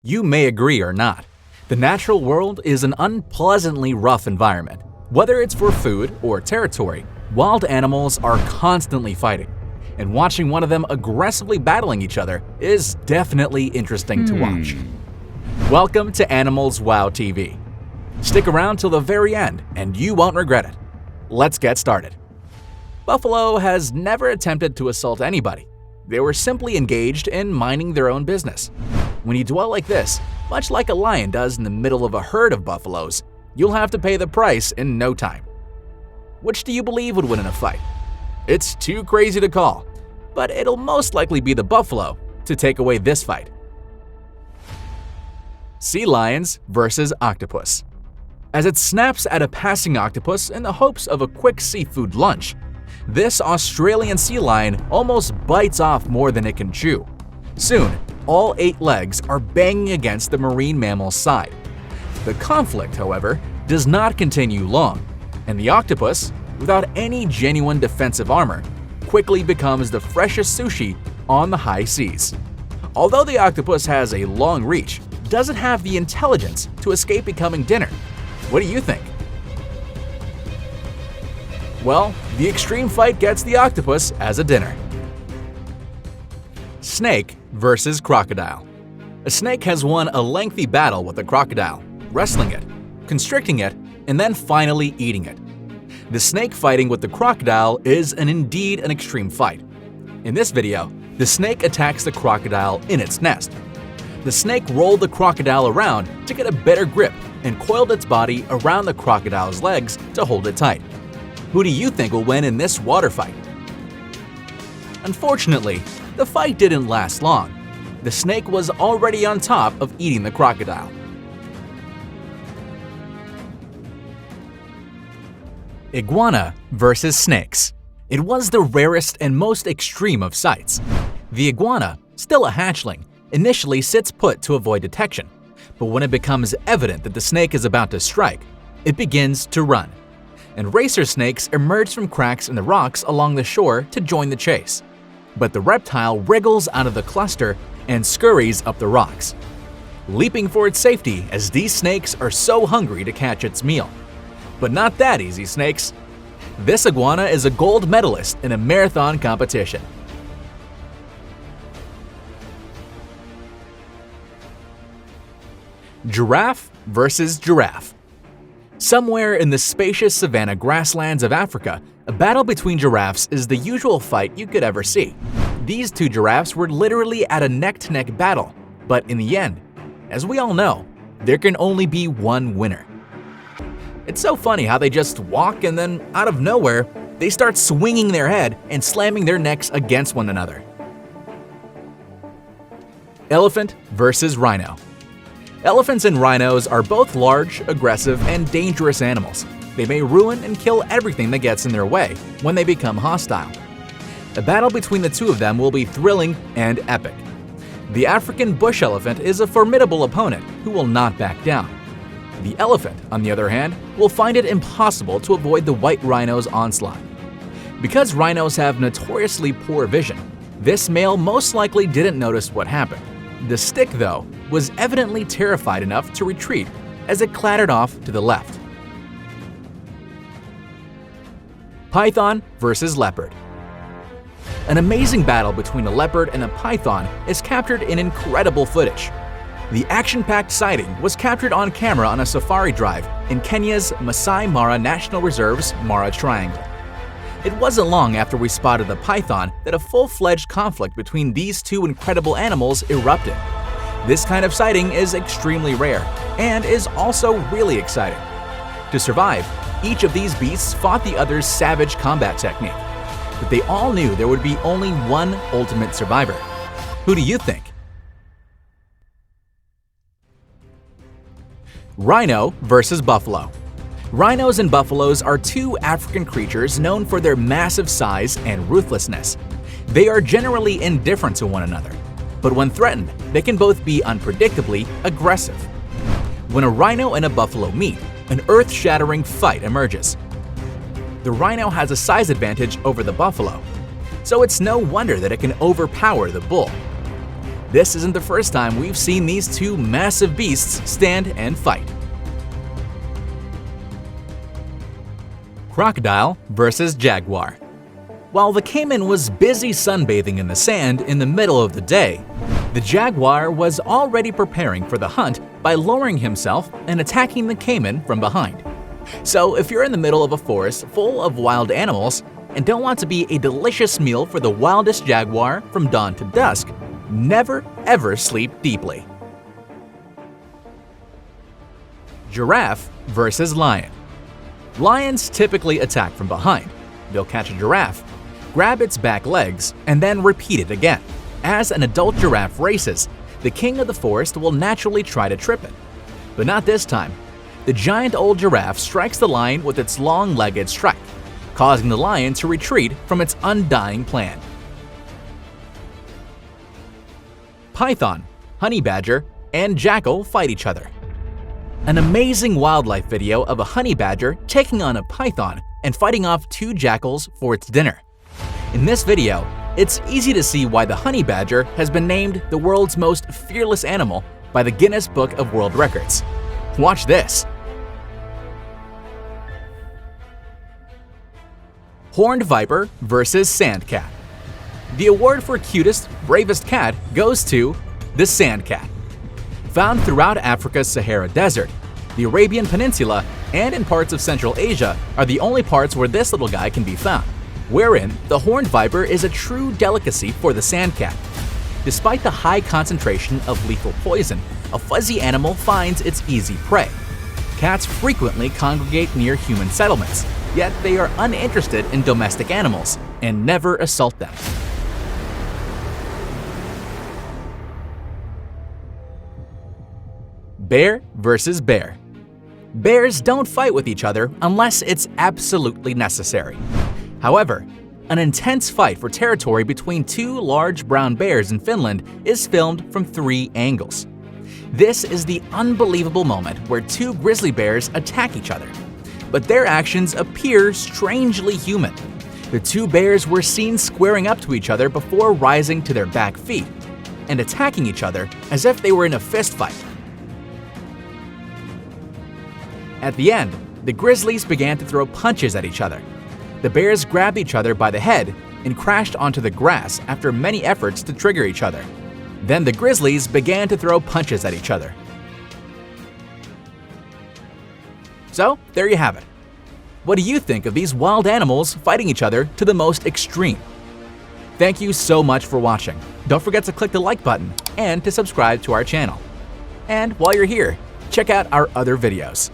You may agree or not. The natural world is an unpleasantly rough environment. Whether it's for food or territory, wild animals are constantly fighting. And watching one of them aggressively battling each other is definitely interesting to watch. Welcome to Animals Wow TV. Stick around till the very end and you won't regret it. Let's get started. Buffalo has never attempted to assault anybody. They were simply engaged in minding their own business. When you dwell like this, much like a lion does in the middle of a herd of buffaloes, you'll have to pay the price in no time. Which do you believe would win in a fight? It's too crazy to call, but it'll most likely be the buffalo to take away this fight. Sea lions versus octopus. As it snaps at a passing octopus in the hopes of a quick seafood lunch, this Australian sea lion almost bites off more than it can chew. Soon, all 8 legs are banging against the marine mammal's side. The conflict, however, does not continue long, and the octopus, without any genuine defensive armor, quickly becomes the freshest sushi on the high seas. Although the octopus has a long reach, it doesn't have the intelligence to escape becoming dinner. What do you think? Well, the extreme fight gets the octopus as a dinner. Snake versus crocodile. A snake has won a lengthy battle with a crocodile, wrestling it, constricting it, and then finally eating it. The snake fighting with the crocodile is indeed an extreme fight. In this video, the snake attacks the crocodile in its nest. The snake rolled the crocodile around to get a better grip and coiled its body around the crocodile's legs to hold it tight. Who do you think will win in this water fight? Unfortunately, the fight didn't last long. The snake was already on top of eating the crocodile. Iguana versus snakes. It was the rarest and most extreme of sights. The iguana, still a hatchling, initially sits put to avoid detection, but when it becomes evident that the snake is about to strike, it begins to run. And racer snakes emerge from cracks in the rocks along the shore to join the chase. But the reptile wriggles out of the cluster and scurries up the rocks, leaping for its safety as these snakes are so hungry to catch its meal. But not that easy, snakes. This iguana is a gold medalist in a marathon competition. Giraffe versus giraffe. Somewhere in the spacious savanna grasslands of Africa, a battle between giraffes is the usual fight you could ever see. These two giraffes were literally at a neck-to-neck battle, but in the end, as we all know, there can only be one winner. It's so funny how they just walk and then, out of nowhere, they start swinging their head and slamming their necks against one another. Elephant versus rhino. Elephants and rhinos are both large, aggressive, and dangerous animals. They may ruin and kill everything that gets in their way when they become hostile. A battle between the two of them will be thrilling and epic. The African bush elephant is a formidable opponent who will not back down. The elephant, on the other hand, will find it impossible to avoid the white rhino's onslaught. Because rhinos have notoriously poor vision, this male most likely didn't notice what happened. The stick, though, was evidently terrified enough to retreat as it clattered off to the left. Python versus leopard. An amazing battle between a leopard and a python is captured in incredible footage. The action-packed sighting was captured on camera on a safari drive in Kenya's Masai Mara National Reserve's Mara Triangle. It wasn't long after we spotted the python that a full-fledged conflict between these two incredible animals erupted. This kind of sighting is extremely rare and is also really exciting. To survive, each of these beasts fought the other's savage combat technique, but they all knew there would be only one ultimate survivor. Who do you think? Rhino versus buffalo. Rhinos and buffaloes are two African creatures known for their massive size and ruthlessness. They are generally indifferent to one another, but when threatened, they can both be unpredictably aggressive. When a rhino and a buffalo meet, an earth-shattering fight emerges. The rhino has a size advantage over the buffalo, so it's no wonder that it can overpower the bull. This isn't the first time we've seen these two massive beasts stand and fight. Crocodile versus Jaguar. While the caiman was busy sunbathing in the sand in the middle of the day, the Jaguar was already preparing for the hunt by lowering himself and attacking the caiman from behind. So if you're in the middle of a forest full of wild animals and don't want to be a delicious meal for the wildest jaguar from dawn to dusk, never ever sleep deeply. Giraffe versus Lion. Lions typically attack from behind. They'll catch a giraffe, grab its back legs, and then repeat it again. As an adult giraffe races, the king of the forest will naturally try to trip it. But not this time. The giant old giraffe strikes the lion with its long-legged strike, causing the lion to retreat from its undying plan. Python, honey badger, and jackal fight each other. An amazing wildlife video of a honey badger taking on a python and fighting off two jackals for its dinner. In this video, it's easy to see why the honey badger has been named the world's most fearless animal by the Guinness Book of World Records. Watch this. Horned viper versus sand cat. The award for cutest, bravest cat goes to the sand cat. Found throughout Africa's Sahara Desert, the Arabian Peninsula, and in parts of Central Asia are the only parts where this little guy can be found, wherein the horned viper is a true delicacy for the sand cat. Despite the high concentration of lethal poison, a fuzzy animal finds its easy prey. Cats frequently congregate near human settlements, yet they are uninterested in domestic animals and never assault them. Bear versus bear. Bears don't fight with each other unless it's absolutely necessary. However, an intense fight for territory between two large brown bears in Finland is filmed from 3 angles. This is the unbelievable moment where two grizzly bears attack each other. But their actions appear strangely human. The two bears were seen squaring up to each other before rising to their back feet and attacking each other as if they were in a fist fight. At the end, the grizzlies began to throw punches at each other. The bears grabbed each other by the head and crashed onto the grass after many efforts to trigger each other. Then the grizzlies began to throw punches at each other. So, there you have it. What do you think of these wild animals fighting each other to the most extreme? Thank you so much for watching. Don't forget to click the like button and to subscribe to our channel. And while you're here, check out our other videos.